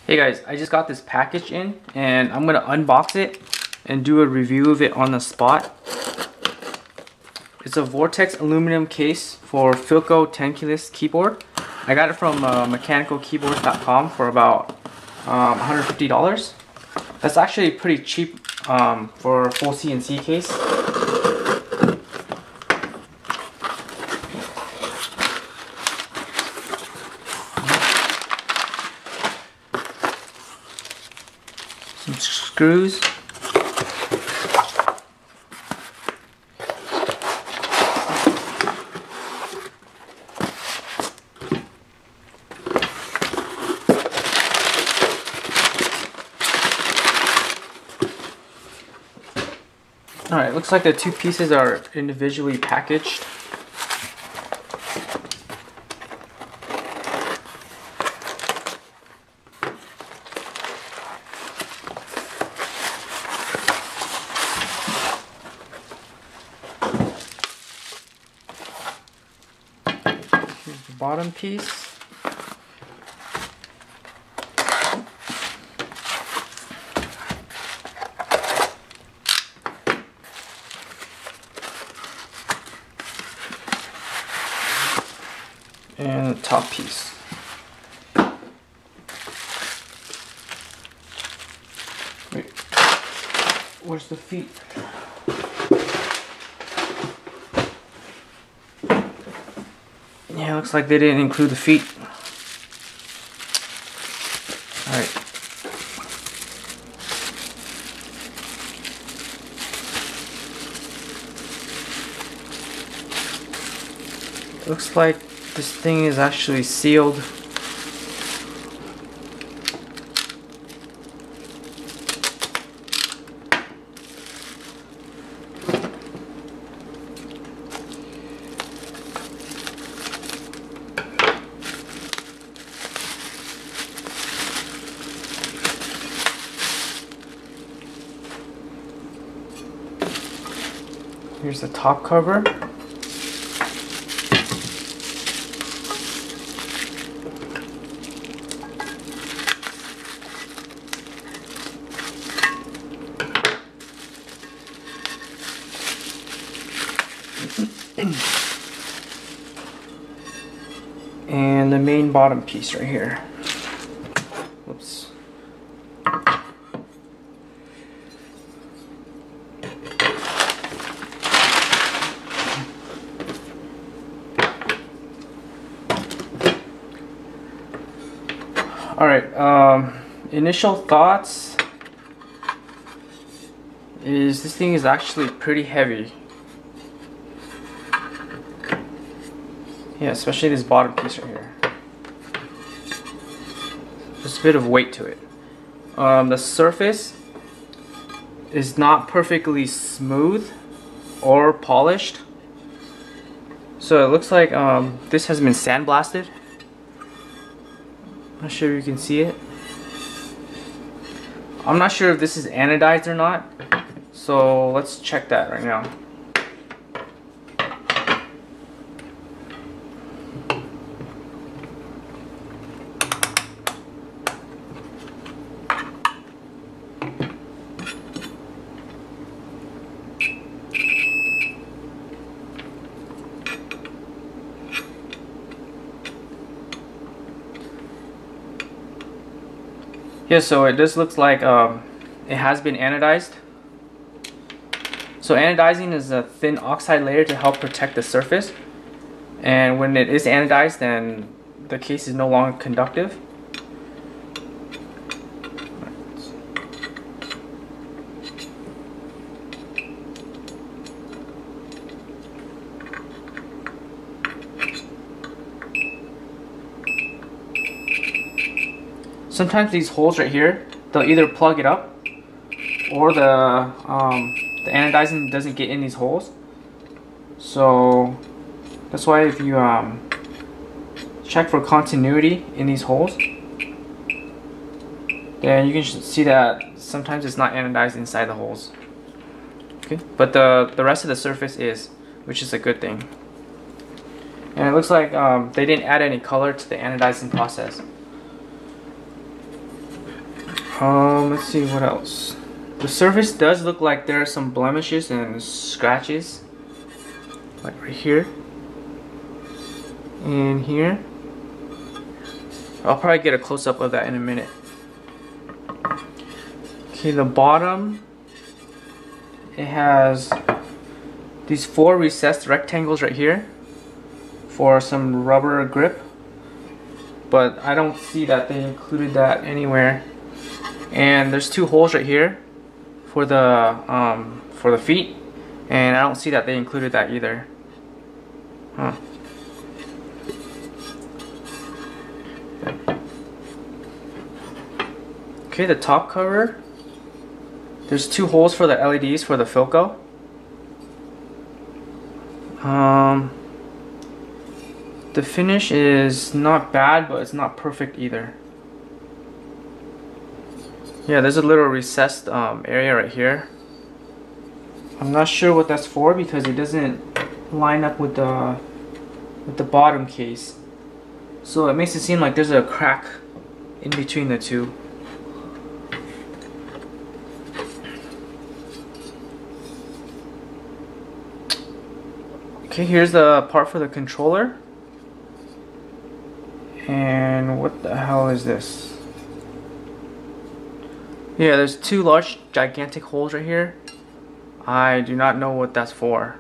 Hey guys, I just got this package in and I'm gonna unbox it and do a review of it on the spot. It's a Vortex aluminum case for Filco 10 keyless keyboard. I got it from mechanicalkeyboards.com for about $150. That's actually pretty cheap for a full CNC case. Some screws. Alright, looks like the two pieces are individually packaged. Here's the bottom piece. And the top piece. Wait, where's the feet? Yeah, looks like they didn't include the feet. Alright. Looks like this thing is actually sealed. Here's the top cover. And the main bottom piece right here. Whoops. Alright, initial thoughts is this thing is actually pretty heavy. Yeah, especially this bottom piece right here. There's a bit of weight to it. The surface is not perfectly smooth or polished. So it looks like this has been sandblasted. Not sure if you can see it. I'm not sure if this is anodized or not. So let's check that right now. Yeah, so it just looks like it has been anodized. So anodizing is a thin oxide layer to help protect the surface. And when it is anodized, then the case is no longer conductive. Sometimes these holes right here, they'll either plug it up or the anodizing doesn't get in these holes. So that's why if you check for continuity in these holes, then you can see that sometimes it's not anodized inside the holes. Okay, but the rest of the surface is, which is a good thing. And it looks like they didn't add any color to the anodizing process. Let's see what else. The surface does look like there are some blemishes and scratches, like right here and here. I'll probably get a close-up of that in a minute. Okay, the bottom, it has these 4 recessed rectangles right here for some rubber grip, but I don't see that they included that anywhere. And there's 2 holes right here for the feet, and I don't see that they included that either. Huh. Okay, the top cover, there's 2 holes for the LEDs for the Filco. The finish is not bad, but it's not perfect either. Yeah, there's a little recessed area right here. I'm not sure what that's for because it doesn't line up with the bottom case. So it makes it seem like there's a crack in between the two. Okay, here's the part for the controller. And what the hell is this? Yeah, there's 2 large gigantic holes right here. I do not know what that's for.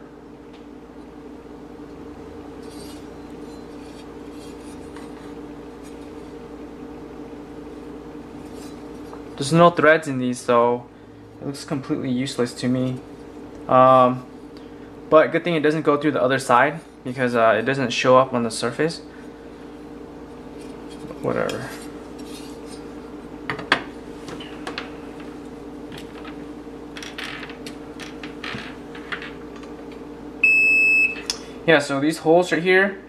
There's no threads in these, so it looks completely useless to me. But good thing it doesn't go through the other side because it doesn't show up on the surface. Whatever. Yeah, so these holes right here,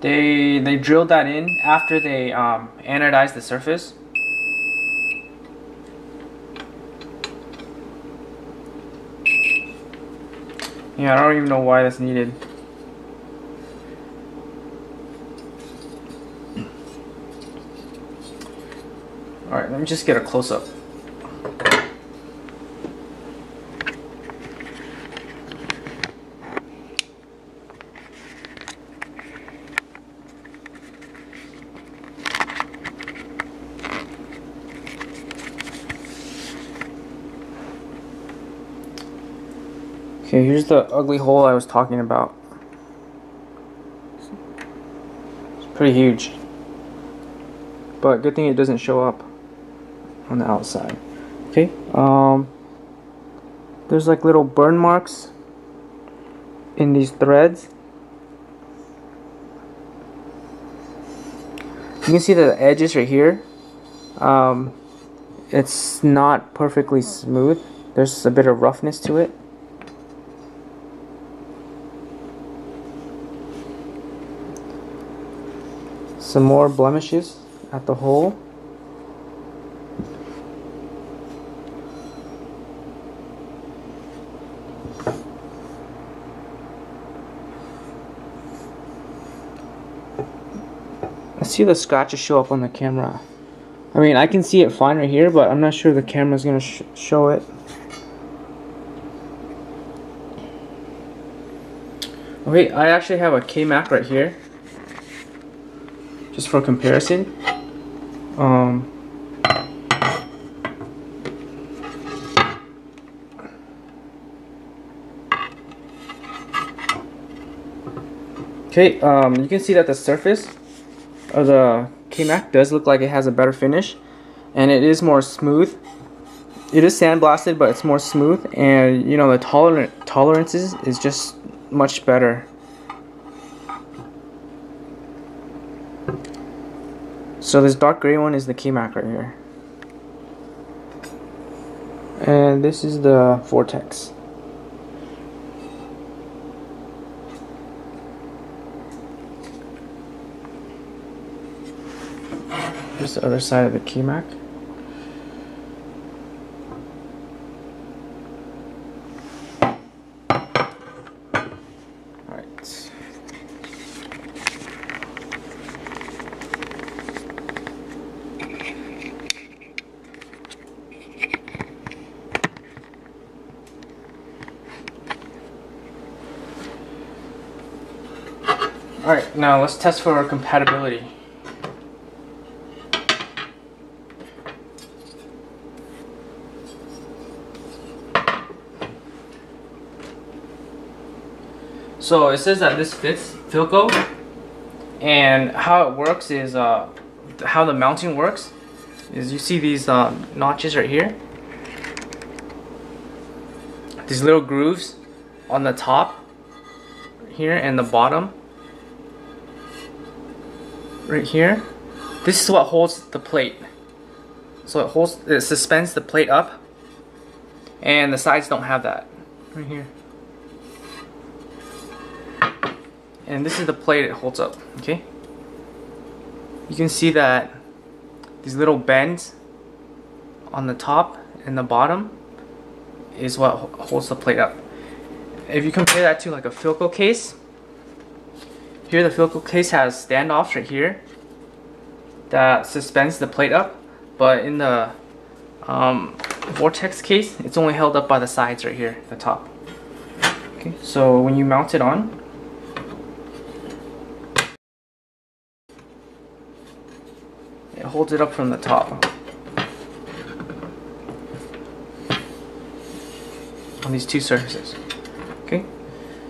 they drilled that in after they anodized the surface. Yeah, I don't even know why that's needed. Alright, let me just get a close-up. Okay, here's the ugly hole I was talking about. It's pretty huge. But good thing it doesn't show up on the outside. Okay, there's like little burn marks in these threads. You can see the edges right here. It's not perfectly smooth. There's a bit of roughness to it. Some more blemishes at the hole. I see the scratches show up on the camera. I mean, I can see it fine right here, but I'm not sure the camera's gonna show it. Okay, I actually have a KMAC right here, just for comparison. Okay, you can see that the surface of the KMAC does look like it has a better finish, and it is more smooth. It is sandblasted, but it's more smooth, and you know, the tolerances is just much better. So this dark gray one is the KMAC right here, and this is the Vortex. Here's the other side of the KMAC. Alright. Alright, now let's test for compatibility. So it says that this fits Filco, and how it works is, how the mounting works is you see these notches right here, these little grooves on the top here and the bottom right here. This is what holds the plate. So it suspends the plate up, and the sides don't have that right here. And this is the plate it holds up. Okay, you can see that these little bends on the top and the bottom is what holds the plate up. If you compare that to like a Filco case, here the Filco case has standoffs right here that suspends the plate up, but in the Vortex case, it's only held up by the sides right here, the top. Okay, so when you mount it on, it holds it up from the top on these two surfaces. Okay,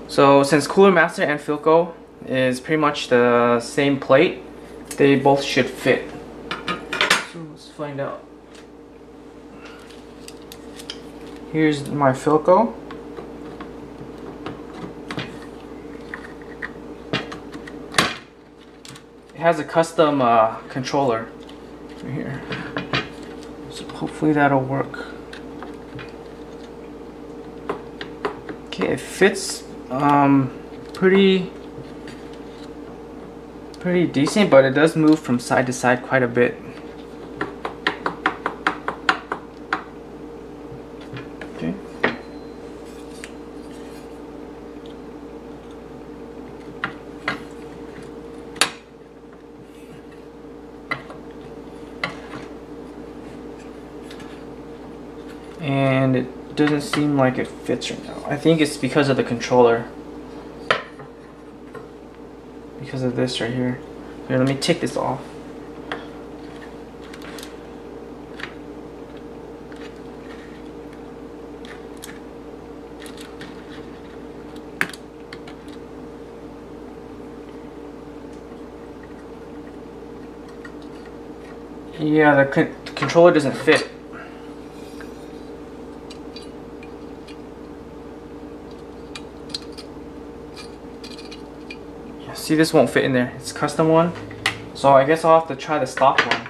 so since Cooler Master and Filco is pretty much the same plate, they both should fit. So let's find out. Here's my Filco. It has a custom controller right here, so hopefully that'll work. Okay, it fits pretty decent, but it does move from side to side quite a bit. Okay. And it doesn't seem like it fits right now. I think it's because of the controller. Because of this right here. Here, let me take this off. Yeah, the controller doesn't fit. See, this won't fit in there. It's a custom one, so I guess I'll have to try the stock one,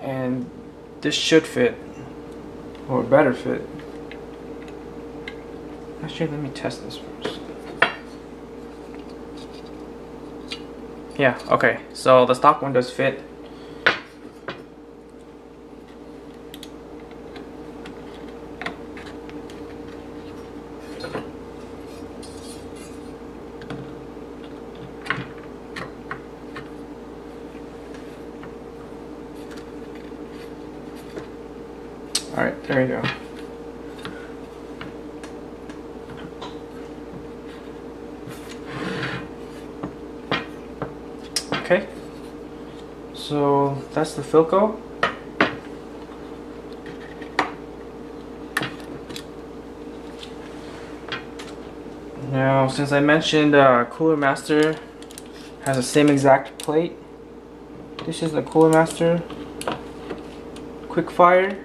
and this should fit, or better fit. Actually, let me test this first. Yeah, okay, so the stock one does fit. Alright, there you go. Okay, so that's the Filco. Now, since I mentioned Cooler Master has the same exact plate, this is the Cooler Master Quickfire.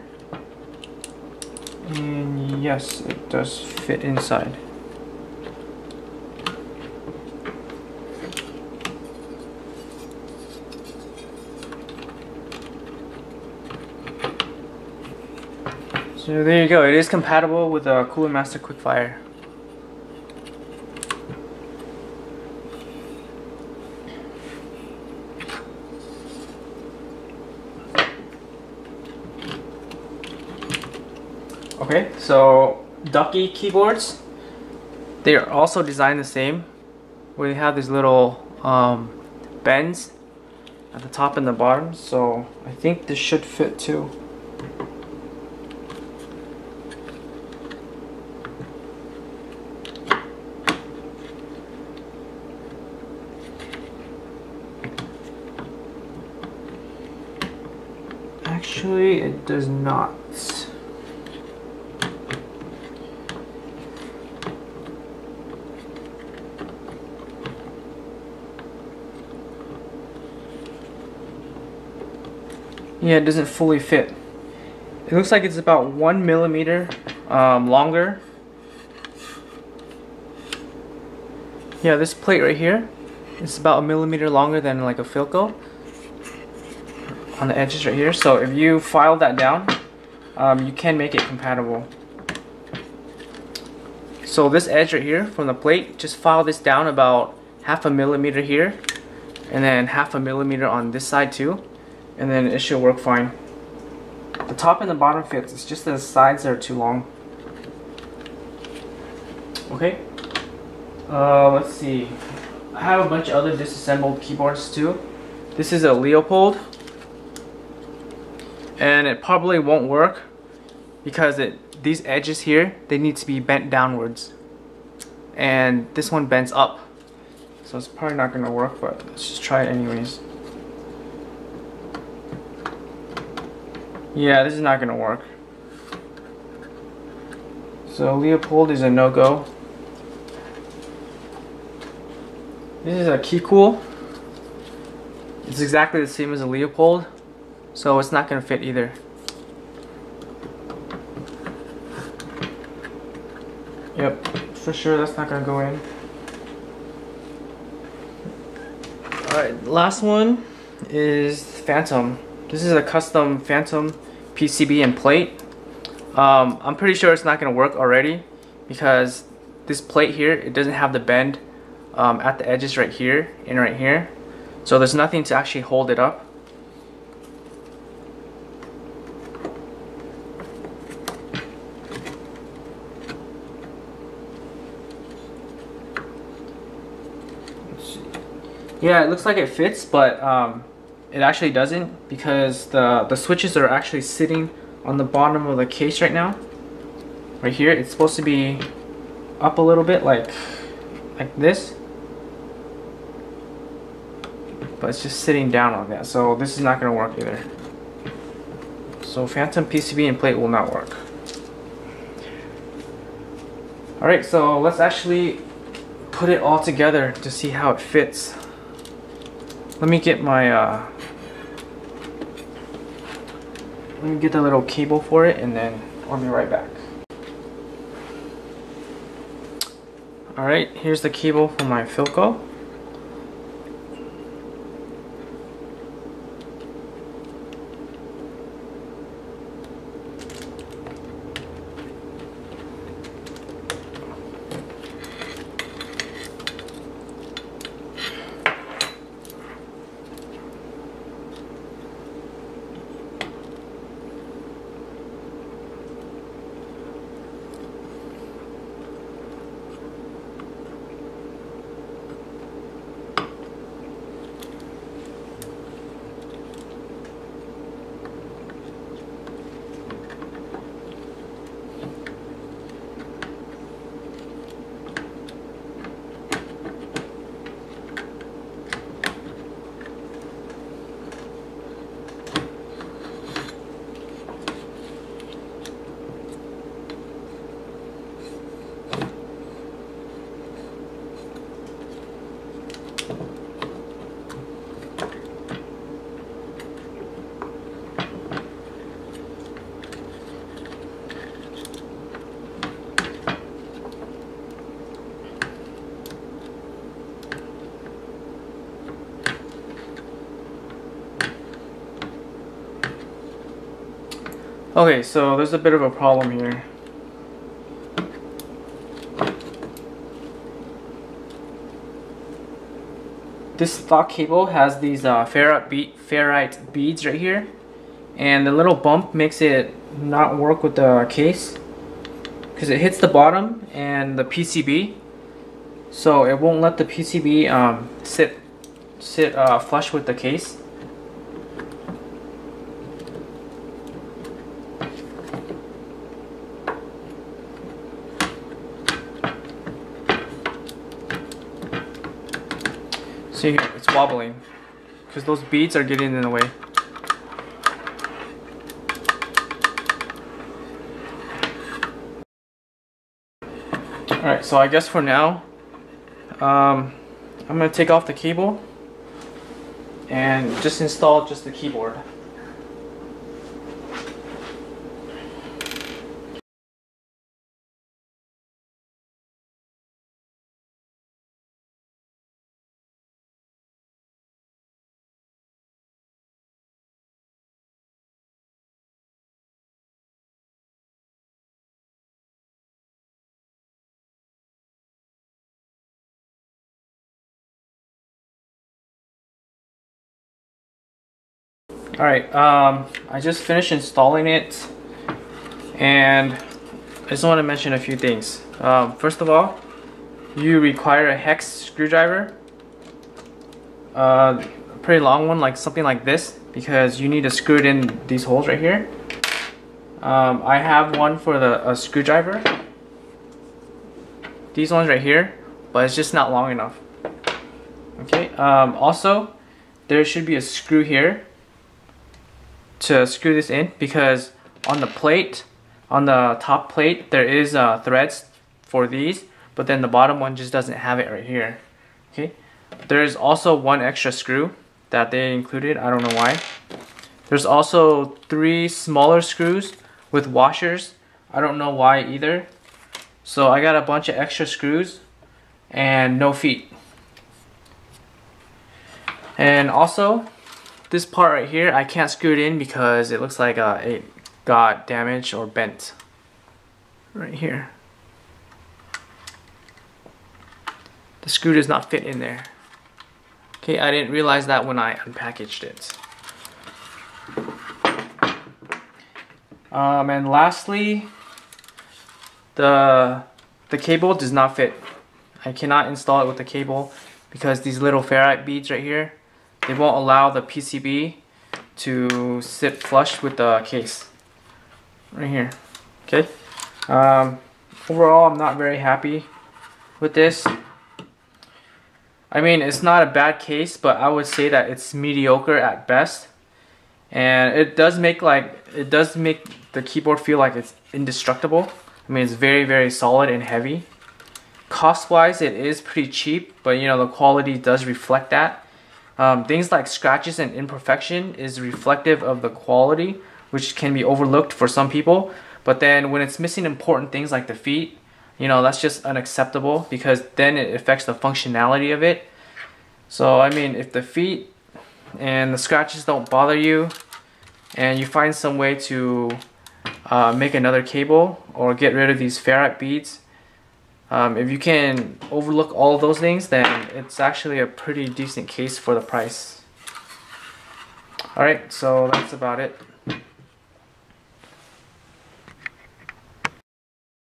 And yes, it does fit inside. So there you go, it is compatible with a Cooler Master Quickfire. Okay, so Ducky keyboards, they are also designed the same, where they have these little bends at the top and the bottom, so I think this should fit too. Actually, it does not. Yeah, it doesn't fully fit. It looks like it's about 1 millimeter longer. Yeah, this plate right here is about 1 millimeter longer than like a Filco on the edges right here. So if you file that down, you can make it compatible. So this edge right here from the plate, just file this down about 0.5 millimeter here, and then 0.5 millimeter on this side too, and then it should work fine. The top and the bottom fits, it's just the sides that are too long. Okay, let's see. I have a bunch of other disassembled keyboards too. This is a Leopold, and it probably won't work because these edges here, they need to be bent downwards, and this one bends up, so it's probably not going to work, but let's just try it anyways. Yeah, this is not going to work. So Leopold is a no-go. This is a Keycool. It's exactly the same as a Leopold, so it's not going to fit either. Yep, for sure that's not going to go in. Alright, last one is Phantom. This is a custom Phantom PCB and plate. I'm pretty sure it's not going to work already because this plate here, it doesn't have the bend at the edges right here and right here. So there's nothing to actually hold it up. Yeah, it looks like it fits, but it actually doesn't because the switches are actually sitting on the bottom of the case right now. Right here, it's supposed to be up a little bit like this, but it's just sitting down like that. So this is not going to work either. So Phantom PCB and plate will not work. Alright, so let's actually put it all together to see how it fits. Let me get my let me get the little cable for it, and then I'll be right back. Alright, here's the cable for my Filco. Okay, so there's a bit of a problem here. This stock cable has these ferrite beads right here, and the little bump makes it not work with the case because it hits the bottom and the PCB, so it won't let the PCB sit flush with the case. See here, it's wobbling because those beads are getting in the way. so I guess for now, I'm gonna take off the cable and just install just the keyboard. Alright, I just finished installing it, and I just want to mention a few things. First of all, you require a hex screwdriver, a pretty long one, like something like this, because you need to screw it in these holes right here. I have one for the screwdriver, these ones right here, but it's just not long enough. Okay, also there should be a screw here to screw this in, because on the plate, on the top plate, there is threads for these, but then the bottom one just doesn't have it right here. Okay, there's also one extra screw that they included, I don't know why. There's also 3 smaller screws with washers, I don't know why either. So I got a bunch of extra screws and no feet. And also, this part right here, I can't screw it in because it looks like it got damaged or bent. Right here. The screw does not fit in there. Okay, I didn't realize that when I unpackaged it. And lastly, the cable does not fit. I cannot install it with the cable because these little ferrite beads right here, they won't allow the PCB to sit flush with the case. Right here. Okay. Overall, I'm not very happy with this. I mean, it's not a bad case, but I would say that it's mediocre at best. And it does make the keyboard feel like it's indestructible. I mean, it's very, very solid and heavy. Cost-wise, it is pretty cheap, but you know, the quality does reflect that. Things like scratches and imperfection is reflective of the quality, which can be overlooked for some people. But then when it's missing important things like the feet, you know, that's just unacceptable, because then it affects the functionality of it. So I mean, if the feet and the scratches don't bother you, and you find some way to make another cable or get rid of these ferrite beads, if you can overlook all of those things, then it's actually a pretty decent case for the price. Alright, so that's about it.